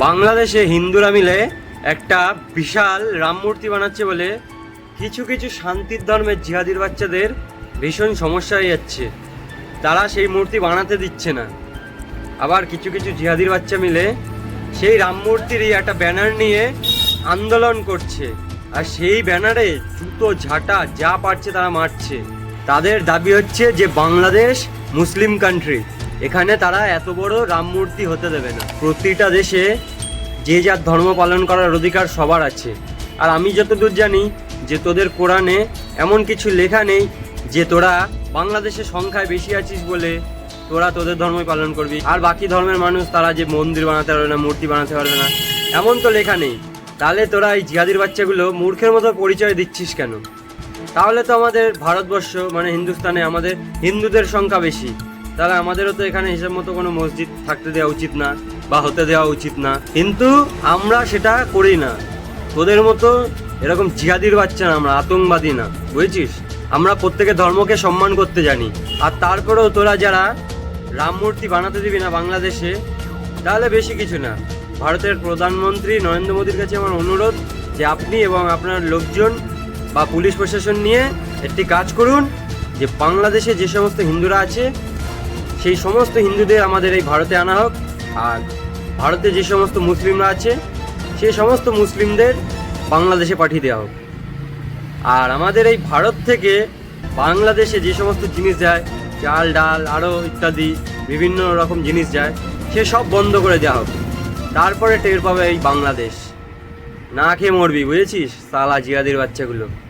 বাংলাদেশে হিন্দুরা মিলে একটা বিশাল রাম মূর্তি বানাচ্ছে বলে কিছু কিছু শান্তির ধর্মের জিহাদির বাচ্চাদের ভীষণ সমস্যা হয়ে যাচ্ছে। তারা সেই মূর্তি বানাতে দিচ্ছে না। আবার কিছু কিছু জিহাদির বাচ্চা মিলে সেই রাম মূর্তিরই একটা ব্যানার নিয়ে আন্দোলন করছে, আর সেই ব্যানারে জুতো ঝাঁটা যা পারছে তারা মারছে। তাদের দাবি হচ্ছে যে বাংলাদেশ মুসলিম কান্ট্রি, এখানে তারা এত বড় রাম মূর্তি হতে দেবে না। প্রতিটা দেশে যে যার ধর্ম পালন করার অধিকার সবার আছে। আর আমি যতদূর জানি যে তোদের কোরআনে এমন কিছু লেখা নেই যে তোরা বাংলাদেশের সংখ্যায় বেশি আছিস বলে তোরা তোদের ধর্মই পালন করবি, আর বাকি ধর্মের মানুষ তারা যে মন্দির বানাতে পারবে না, মূর্তি বানাতে পারবে না, এমন তো লেখা নেই। তাহলে তোরা এই জিহাদির বাচ্চাগুলো মূর্খের মতো পরিচয় দিচ্ছিস কেন? তাহলে তো আমাদের ভারতবর্ষ মানে হিন্দুস্তানে আমাদের হিন্দুদের সংখ্যা বেশি, তাহলে আমাদেরও তো এখানে হিসাব মতো কোনো মসজিদ থাকতে দেওয়া উচিত না বা হতে দেওয়া উচিত না। কিন্তু আমরা সেটা করি না। তোদের মতো এরকম জিহাদির বাচ্চা না, আমরা আতঙ্কবাদী না, বুঝেছিস? আমরা প্রত্যেকের ধর্মকে সম্মান করতে জানি। আর তারপরেও তোরা যারা রাম মূর্তি বানাতে দিবি না বাংলাদেশে, তাহলে বেশি কিছু না। ভারতের প্রধানমন্ত্রী নরেন্দ্র মোদীর কাছে আমার অনুরোধ যে আপনি এবং আপনার লোকজন বা পুলিশ প্রশাসন নিয়ে একটি কাজ করুন, যে বাংলাদেশে যে সমস্ত হিন্দুরা আছে সেই সমস্ত হিন্দুদের আমাদের এই ভারতে আনা হোক, আর ভারতে যে সমস্ত মুসলিমরা আছে সেই সমস্ত মুসলিমদের বাংলাদেশে পাঠিয়ে দেওয়া হোক। আর আমাদের এই ভারত থেকে বাংলাদেশে যে সমস্ত জিনিস যায়, চাল ডাল আরও ইত্যাদি বিভিন্ন রকম জিনিস যায়, সে সব বন্ধ করে দেওয়া হোক। তারপরে টের পাবে এই বাংলাদেশ। না খেয়ে মরবি, বুঝেছিস? সালা জিহাদির বাচ্চাগুলো।